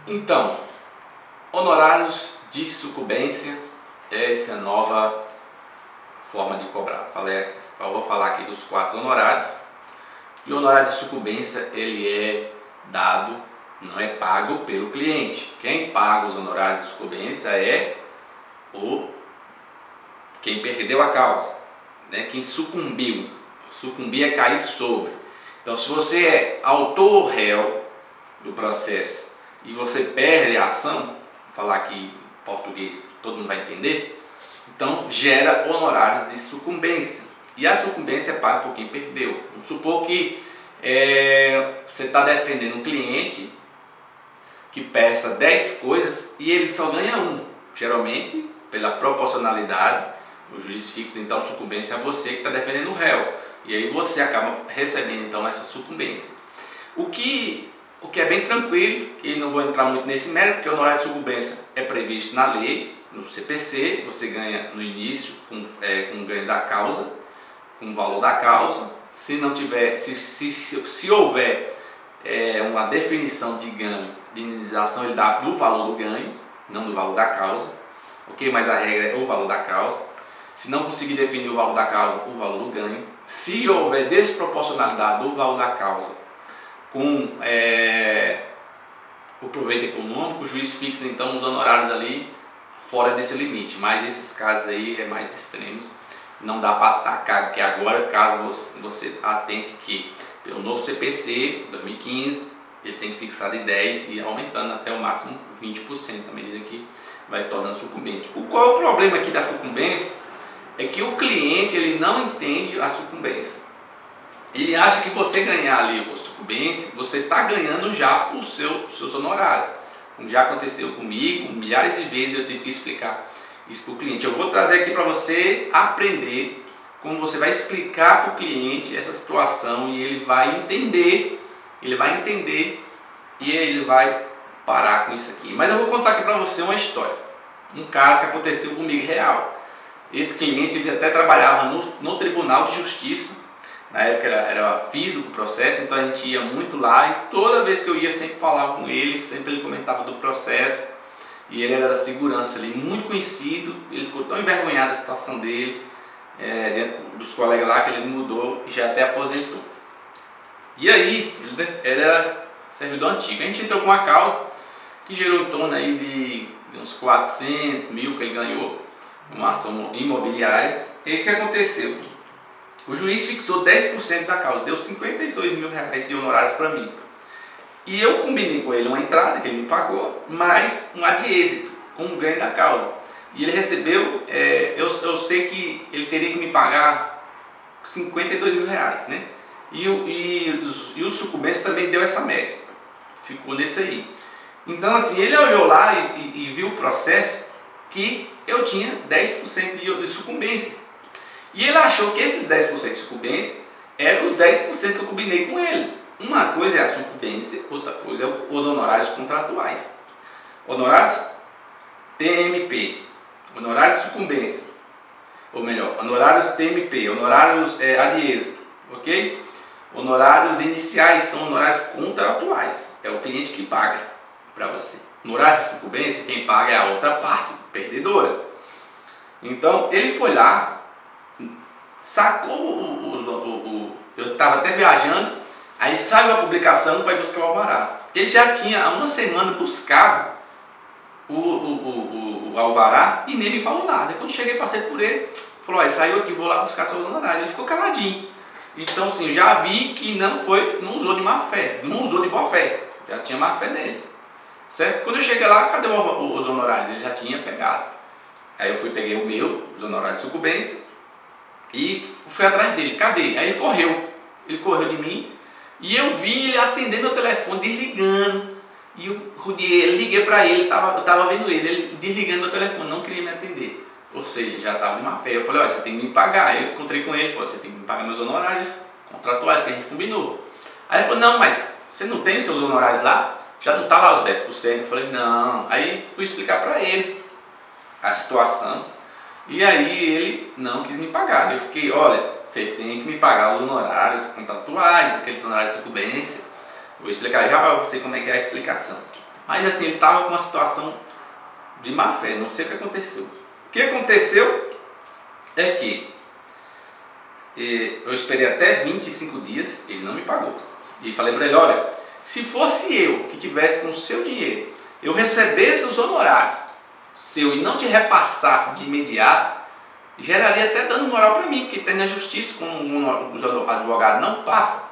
Então, honorários de sucumbência, essa é a nova forma de cobrar. Vou falar aqui dos 4 honorários. E o honorário de sucumbência, ele é dado, não é pago pelo cliente. Quem paga os honorários de sucumbência é quem perdeu a causa, né? Quem sucumbiu. Sucumbir é cair sobre. Então, se você é autor ou réu do processo e você perde a ação, vou falar aqui em português, todo mundo vai entender, então gera honorários de sucumbência. E a sucumbência é paga por quem perdeu. Vamos supor que você está defendendo um cliente que peça 10 coisas e ele só ganha 1. Geralmente, pela proporcionalidade, o juiz fixa então a sucumbência a você que está defendendo o réu. E aí você acaba recebendo então essa sucumbência. O que é bem tranquilo, e não vou entrar muito nesse mérito, porque o honorário de sucumbência é previsto na lei, no CPC, você ganha no início com o ganho da causa, com o valor da causa. Se não tiver, se houver uma definição de ganho, de indenização, ele dá do valor do ganho, não do valor da causa, ok? Mas a regra é o valor da causa. Se não conseguir definir o valor da causa, o valor do ganho. Se houver desproporcionalidade do valor da causa com o proveito econômico, o juiz fixa então os honorários ali fora desse limite. Mas esses casos aí é mais extremos, não dá para atacar, porque agora, caso você atente que pelo novo CPC 2015, ele tem que fixar de 10% e aumentando até o máximo 20% à medida que vai tornando sucumbente. Qual é o problema aqui da sucumbência? É que o cliente ele não entende a sucumbência. Ele acha que você ganhar ali a sucumbência, você está ganhando já os seus honorários. Como já aconteceu comigo, milhares de vezes eu tive que explicar isso para o cliente. Eu vou trazer aqui para você aprender como você vai explicar para o cliente essa situação e ele vai entender e ele vai parar com isso aqui. Mas eu vou contar aqui para você uma história, um caso que aconteceu comigo real. Esse cliente ele até trabalhava no Tribunal de Justiça, na época era físico o processo, então a gente ia muito lá e toda vez que eu ia sempre falava com ele, sempre ele comentava do processo e ele era da segurança ali, muito conhecido. Ele ficou tão envergonhado da situação dele, dentro dos colegas lá, que ele mudou e já até aposentou. E aí, ele era servidor antigo. A gente entrou com uma causa que gerou em torno aí de uns 400 mil que ele ganhou, uma ação imobiliária. E o que aconteceu? O juiz fixou 10% da causa, deu 52 mil reais de honorários para mim. E eu combinei com ele uma entrada que ele me pagou, mais um ad êxito, com o ganho da causa. E ele recebeu, eu sei que ele teria que me pagar 52 mil reais, né? E o sucumbência também deu essa média, ficou nesse aí. Então assim, ele olhou lá e viu o processo que eu tinha 10% de sucumbência. E ele achou que esses 10% de sucumbência eram os 10% que eu combinei com ele. Uma coisa é a sucumbência, outra coisa é os honorários contratuais. Honorários TMP, honorários de sucumbência, ou melhor, honorários TMP, honorários ad êxito, ok? Honorários iniciais são honorários contratuais, é o cliente que paga para você. Honorários de sucumbência, quem paga é a outra parte, perdedora. Então, ele foi lá, sacou eu estava até viajando, aí saiu a publicação para ir buscar o alvará. Ele já tinha há uma semana buscado o alvará e nem me falou nada. Quando cheguei, passei por ele, falou: saiu aqui, vou lá buscar seu honorário. Ele ficou caladinho. Então, assim, já vi que não usou de má fé, não usou de boa fé, já tinha má fé nele, certo? Quando eu cheguei lá, cadê os honorários? Ele já tinha pegado. Aí eu peguei os honorários de sucumbência e fui atrás dele. Cadê? Aí ele correu de mim e eu vi ele atendendo o telefone, desligando. E eu liguei para ele, eu estava vendo ele desligando o telefone, não queria me atender. Ou seja, já estava de má fé. Eu falei: você tem que me pagar. Eu encontrei com ele, falei: você tem que me pagar meus honorários contratuais que a gente combinou. Aí ele falou: não, mas você não tem os seus honorários lá? Já não está lá os 10%? Eu falei: não. Aí fui explicar para ele a situação. E aí ele não quis me pagar. Eu fiquei: olha, você tem que me pagar os honorários contratuais, aqueles honorários de sucumbência. Vou explicar já para você como é que é a explicação. Mas assim, ele estava com uma situação de má fé, não sei o que aconteceu. O que aconteceu é que eu esperei até 25 dias, ele não me pagou. E falei para ele, olha, se fosse eu que tivesse com o seu dinheiro, eu recebesse os honorários seu e não te repassasse de imediato, geraria até dano moral para mim, porque tem na justiça, como os advogados não passam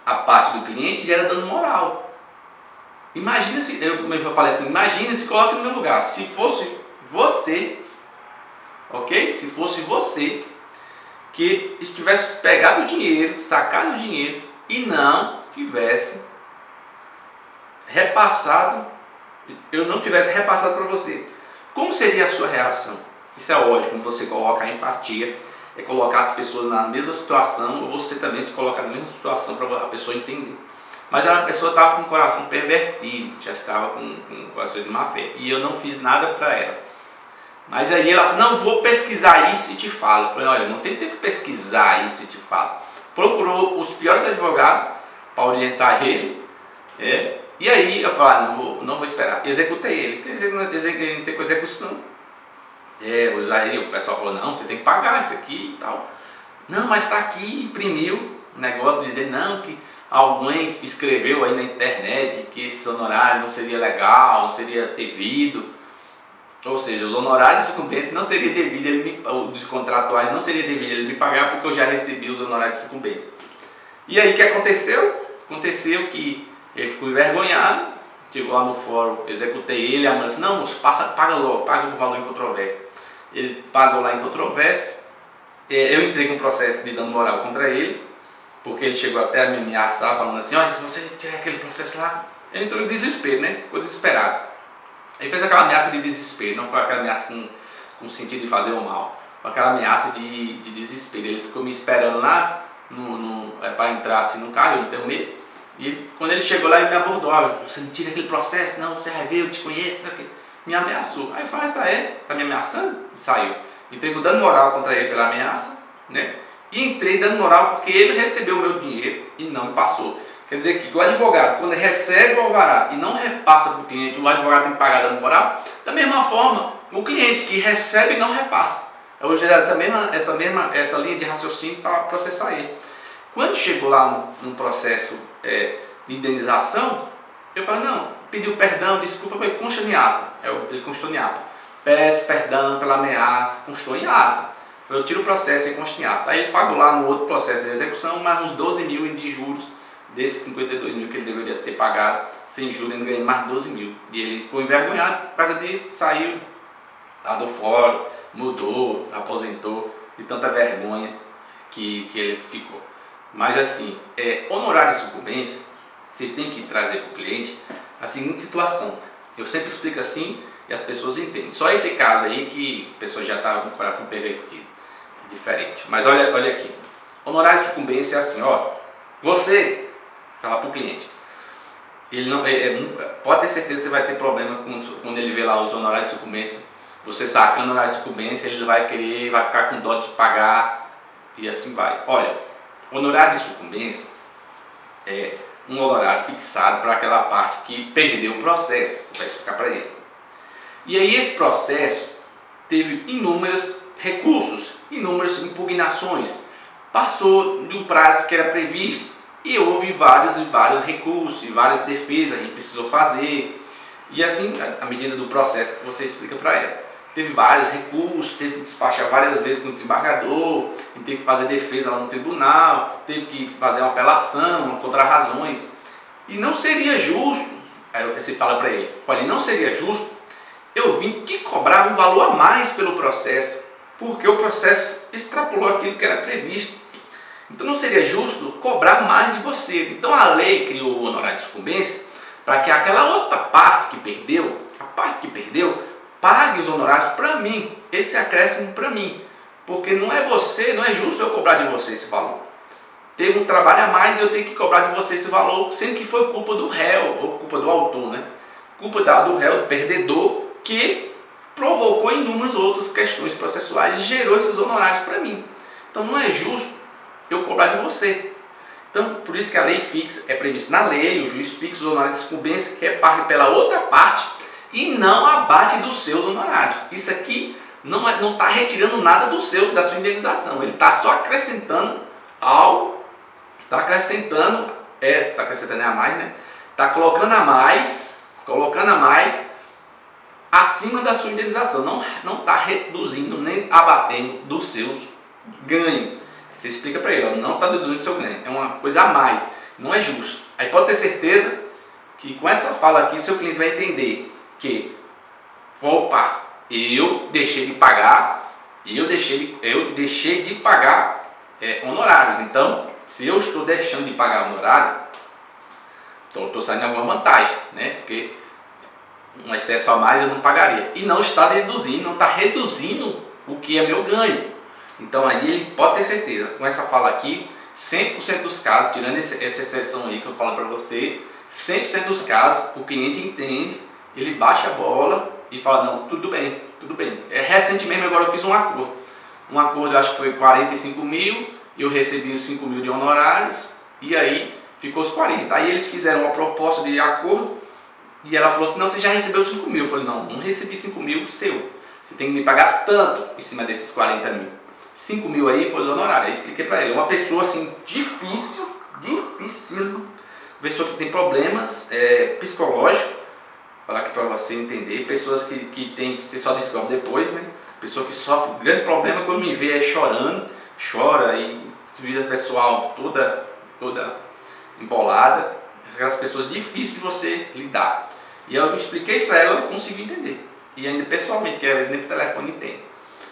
a parte do cliente, gera dano moral. Imagina se, eu falei assim, imagina se coloque no meu lugar, se fosse você, ok? Se fosse você que tivesse pegado o dinheiro, sacado o dinheiro e não tivesse repassado, eu não tivesse repassado para você, como seria a sua reação? Isso é ótimo, quando você coloca a empatia, é colocar as pessoas na mesma situação, ou você também se colocar na mesma situação para a pessoa entender. Mas a pessoa estava com o coração pervertido, já estava com o coração de má fé, e eu não fiz nada para ela. Mas aí ela falou, não, vou pesquisar isso e te falo. Eu falei, olha, não tem tempo de pesquisar isso e te falo. Procurou os piores advogados para orientar ele, e aí eu falei, não vou esperar. Executei ele, executei com execução. Aí o pessoal falou, não, você tem que pagar isso aqui e tal. Não, mas está aqui, imprimiu o negócio, dizendo não, que alguém escreveu aí na internet que esse honorário não seria legal, não seria devido. Ou seja, os honorários de sucumbência não seria devido, os contratuais não seria devido ele me pagar, porque eu já recebi os honorários de sucumbência. E aí o que aconteceu? Aconteceu que ele ficou envergonhado, chegou lá no fórum, executei ele, a mulher disse, não, moço, paga logo, paga o valor em controvérsia. Ele pagou lá em controvérsia, eu entrei com um processo de dano moral contra ele, porque ele chegou até a me ameaçar, falando assim, olha, se você tirar aquele processo lá, ele entrou em desespero, né? Ficou desesperado. Ele fez aquela ameaça de desespero, não foi aquela ameaça com o sentido de fazer o mal, foi aquela ameaça de desespero. Ele ficou me esperando lá para entrar assim no carro, eu não tenho medo. E quando ele chegou lá, ele me abordou, olha, você não tira aquele processo, não, você vai ver, eu te conheço, me ameaçou. Aí eu falei, tá me ameaçando? E saiu. Entrei dando moral contra ele pela ameaça, né? E entrei dando moral porque ele recebeu o meu dinheiro e não me passou. Quer dizer que o advogado, quando recebe o alvará e não repassa para o cliente, o advogado tem que pagar dando moral. Da mesma forma, o cliente que recebe e não repassa. Eu vou gerar essa linha de raciocínio para processar ele. Quando chegou lá no processo de indenização, eu falei, não, pediu perdão, desculpa, foi consta em ata. Ele constou em ata. Peço perdão pela ameaça, constou em ata. Eu tiro o processo e consta em ata. Aí ele pagou lá no outro processo de execução mais uns 12 mil de juros, desses 52 mil que ele deveria ter pagado, sem juros ele ganhou mais 12 mil. E ele ficou envergonhado por causa disso, saiu lá do fórum, mudou, aposentou, de tanta vergonha que ele ficou. Mas assim, honorário de sucumbência, você tem que trazer para o cliente a seguinte situação. Eu sempre explico assim e as pessoas entendem. Só esse caso aí que a pessoa já estava com o coração pervertido. Diferente. Mas olha aqui. Honorário de sucumbência é assim, ó. Você fala para o cliente. Ele não, pode ter certeza que você vai ter problema quando ele vê lá os honorários de sucumbência. Você sacando o honorário de sucumbência, ele vai ficar com dó de pagar e assim vai. Olha, honorário de sucumbência é um honorário fixado para aquela parte que perdeu o processo. Vou explicar para ele. E aí esse processo teve inúmeros recursos, inúmeras impugnações. Passou de um prazo que era previsto e houve vários recursos e várias defesas que a gente precisou fazer. E assim, à medida do processo que você explica para ela. Teve vários recursos, teve que despachar várias vezes com o desembargador, teve que fazer defesa lá no tribunal, teve que fazer uma apelação, contra razões. E não seria justo, aí você fala para ele, olha, não seria justo eu vim te cobrar um valor a mais pelo processo, porque o processo extrapolou aquilo que era previsto. Então não seria justo cobrar mais de você. Então a lei criou o honorário de sucumbência para que aquela outra parte que perdeu, pague os honorários para mim, esse acréscimo para mim, porque não é justo eu cobrar de você esse valor. Teve um trabalho a mais e eu tenho que cobrar de você esse valor, sendo que foi culpa do réu, ou culpa do autor, né? Culpa do réu, do perdedor, que provocou inúmeras outras questões processuais e gerou esses honorários para mim. Então não é justo eu cobrar de você. Então, por isso que a lei fixa é prevista na lei, o juiz fixa os honorários de sucumbência que repasse pela outra parte e não abate dos seus honorários. Isso aqui não está retirando nada da sua indenização, ele está só acrescentando está acrescentando a mais, né? Está colocando a mais acima da sua indenização, não está reduzindo nem abatendo dos seus ganhos. Você explica para ele, não está reduzindo o seu ganho, é uma coisa a mais, não é justo. Aí pode ter certeza que com essa fala aqui, seu cliente vai entender que, opa, eu deixei de pagar honorários. Então, se eu estou deixando de pagar honorários, então eu estou saindo alguma vantagem, né? Porque um excesso a mais eu não pagaria. E não está reduzindo o que é meu ganho. Então aí ele pode ter certeza, com essa fala aqui, 100% dos casos, tirando essa exceção aí que eu falo para você, 100% dos casos o cliente entende, ele baixa a bola e fala, não, tudo bem. Recentemente agora eu fiz um acordo, eu acho que foi 45 mil, eu recebi os 5 mil de honorários e aí ficou os 40. Aí eles fizeram uma proposta de acordo e ela falou assim, não, você já recebeu 5 mil. Eu falei, não recebi 5 mil seu, você tem que me pagar tanto em cima desses 40 mil. 5 mil aí foi os honorários. Aí expliquei para ele, uma pessoa assim dificílimo, pessoa que tem problemas psicológicos, falar aqui para você entender, pessoas que você só descobre depois, né? Pessoa que sofre, o grande problema quando me vê é chora e vida pessoal toda embolada, aquelas pessoas difíceis de você lidar. E eu expliquei isso para ela, ela conseguiu entender. E ainda pessoalmente, que às vezes nem por telefone entende.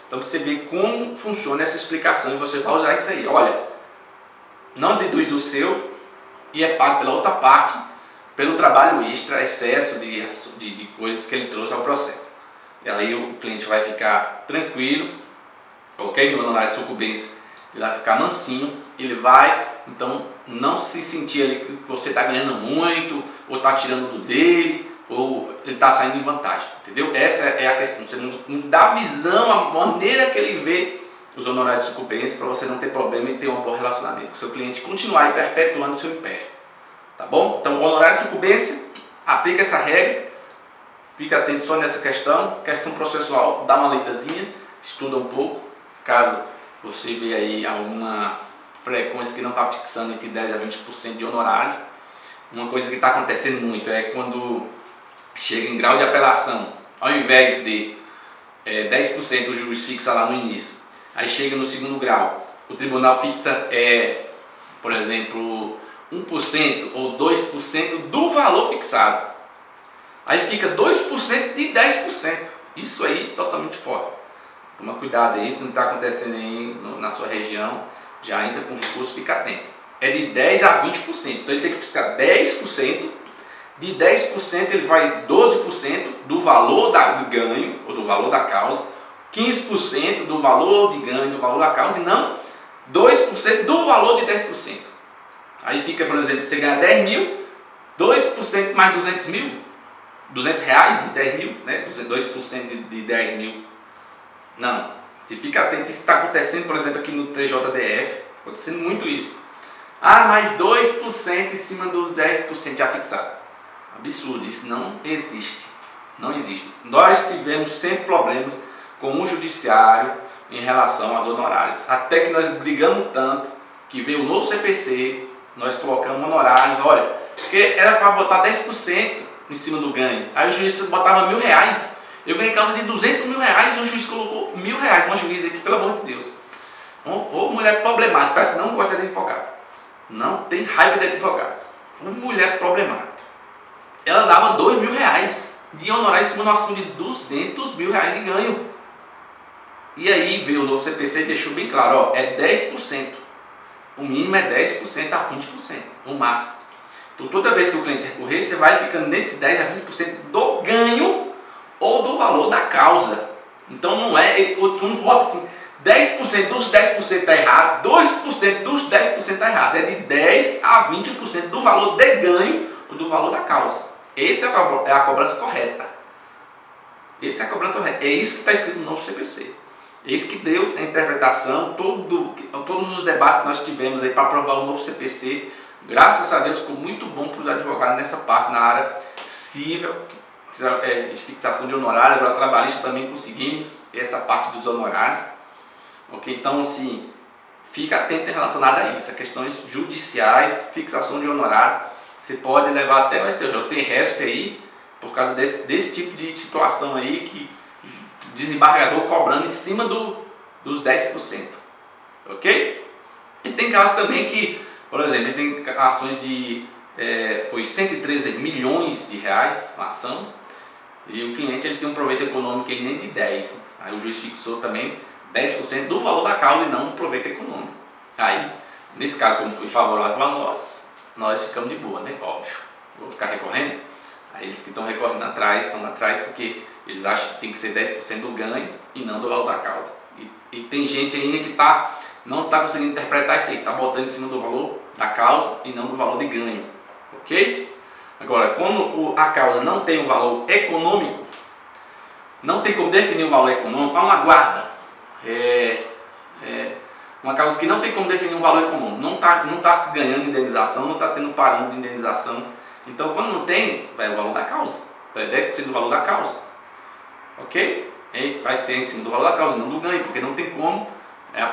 Então você vê como funciona essa explicação e você vai usar isso aí. Olha, não deduz do seu e é pago pela outra parte pelo trabalho extra, excesso de coisas que ele trouxe ao processo. E aí o cliente vai ficar tranquilo, ok? No honorário de sucumbência ele vai ficar mansinho, ele vai então não se sentir ali que você está ganhando muito, ou está tirando do dele, ou ele está saindo em vantagem, entendeu? Essa é a questão, você não dá visão, a maneira que ele vê os honorários de sucumbência para você não ter problema e ter um bom relacionamento com o seu cliente, continuar perpetuando o seu império, tá bom? Então, o honorário de sucumbência, aplica essa regra, fica atento só nessa questão processual, dá uma leitazinha, estuda um pouco, caso você vê aí alguma frequência que não está fixando entre 10% a 20% de honorários. Uma coisa que está acontecendo muito é quando chega em grau de apelação, ao invés de 10% o juiz fixa lá no início, aí chega no segundo grau, o tribunal fixa, por exemplo, 1% ou 2% do valor fixado. Aí fica 2% de 10%. Isso aí totalmente fora. Toma cuidado aí, se não está acontecendo aí na sua região, já entra com recurso, fica atento. É de 10% a 20%. Então ele tem que ficar 10%. De 10% ele faz 12% do valor do ganho, ou do valor da causa, 15% do valor de ganho, do valor da causa, e não 2% do valor de 10%. Aí fica, por exemplo, você ganha 10 mil, 2% mais 200 mil, 200 reais de 10 mil, né? 2% de 10 mil. Não, você fica atento, isso está acontecendo, por exemplo, aqui no TJDF, acontecendo muito isso. Mais 2% em cima do 10% já fixado. Absurdo, isso não existe. Não existe. Nós tivemos sempre problemas com o judiciário em relação aos honorários. Até que nós brigamos tanto que veio o novo CPC, nós colocamos honorários, olha, porque era para botar 10% em cima do ganho. Aí o juiz botava R$1.000. Eu ganhei causa de 200 mil reais e o juiz colocou R$1.000. Uma juíza aqui, pelo amor de Deus. Ou mulher problemática, parece que não gosta de advogado. Não tem raiva de advogado. Uma mulher problemática. Ela dava R$2.000 de honorário em cima de uma ação de R$200 mil de ganho. E aí veio o novo CPC e deixou bem claro, é 10%. O mínimo é 10% a 20%, o máximo. Então toda vez que o cliente recorrer, você vai ficando nesse 10 a 20% do ganho ou do valor da causa. Então não não vota assim, 10% dos 10% está errado, 2% dos 10% está errado. É de 10 a 20% do valor de ganho ou do valor da causa. Essa é a cobrança correta. Essa é a cobrança correta. É isso que está escrito no novo CPC. Eis que deu a interpretação, todos os debates que nós tivemos aí para aprovar o novo CPC, graças a Deus ficou muito bom para os advogados nessa parte, na área civil, fixação de honorário, agora trabalhista também conseguimos essa parte dos honorários. Ok? Então, assim, fica atento relacionado a isso, a questões judiciais, fixação de honorário, você pode levar até o STJ, tem RESP aí, por causa desse tipo de situação aí, que desembargador cobrando em cima dos 10%, ok? E tem casos também que, por exemplo, tem ações de, foi 113 milhões de reais a ação, e o cliente ele tem um proveito econômico aí nem de 10, aí o juiz fixou também 10% do valor da causa e não do proveito econômico. Aí, nesse caso, como foi favorável a nós ficamos de boa, né? Óbvio. Vou ficar recorrendo. Aí eles que estão recorrendo estão atrás porque eles acham que tem que ser 10% do ganho e não do valor da causa. E tem gente ainda que não está conseguindo interpretar isso aí, está botando em cima do valor da causa e não do valor de ganho. Ok? Agora, quando a causa não tem um valor econômico, não tem como definir um valor econômico, há uma guarda. Uma causa que não tem como definir um valor econômico, não tá se ganhando indenização, não está tendo parâmetro de indenização. Então, quando não tem, vai o valor da causa. Então, é 10% do valor da causa. Ok? E vai ser em cima do valor da causa, não do ganho, porque não tem como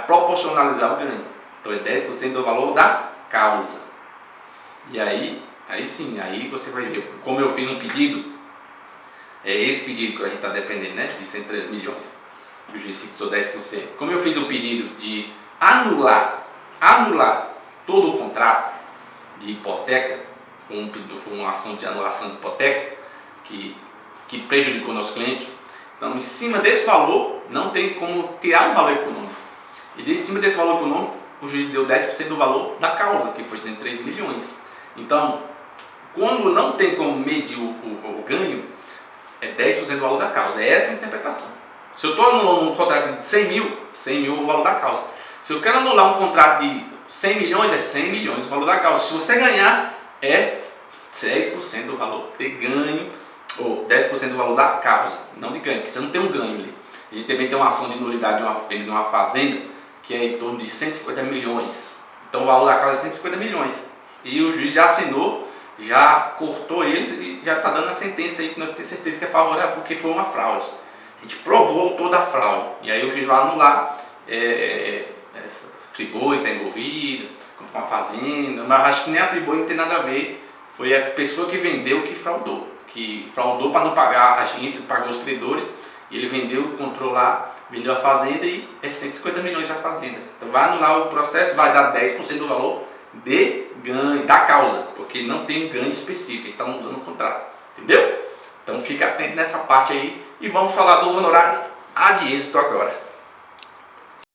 proporcionalizar o ganho. Então, é 10% do valor da causa. E aí sim, aí você vai ver. Como eu fiz um pedido, é esse pedido que a gente está defendendo, né? De 103 milhões. O juiz fixou 10%. Como eu fiz o pedido de anular todo o contrato de hipoteca, foi uma ação de anulação de hipoteca que prejudicou nosso cliente. Então, em cima desse valor, não tem como tirar um valor econômico. E de cima desse valor econômico, o juiz deu 10% do valor da causa, que foi 103 milhões. Então, quando não tem como medir o ganho, é 10% do valor da causa. É essa a interpretação. Se eu estou anulando um contrato de 100 mil é o valor da causa. Se eu quero anular um contrato de 100 milhões, é 100 milhões o valor da causa. Se você ganhar, é 10% do valor de ganho, ou 10% do valor da causa, não de ganho, porque você não tem um ganho ali. A gente também tem uma ação de nulidade de uma fazenda, que é em torno de 150 milhões. Então o valor da causa é 150 milhões. E o juiz já assinou, já cortou eles e já está dando a sentença aí que nós temos certeza que é favorável, porque foi uma fraude. A gente provou toda a fraude. E aí o juiz vai anular Friboi está envolvida, com a fazenda, mas acho que nem a Friboi não tem nada a ver. Foi a pessoa que vendeu que fraudou para não pagar a gente, pagou os credores, e ele vendeu, comprou lá, vendeu a fazenda e é 150 milhões da fazenda. Então vai anular o processo, vai dar 10% do valor de ganho, da causa, porque não tem um ganho específico, ele está anulando o contrato, entendeu? Então fica atento nessa parte aí e vamos falar dos honorários ad êxito agora.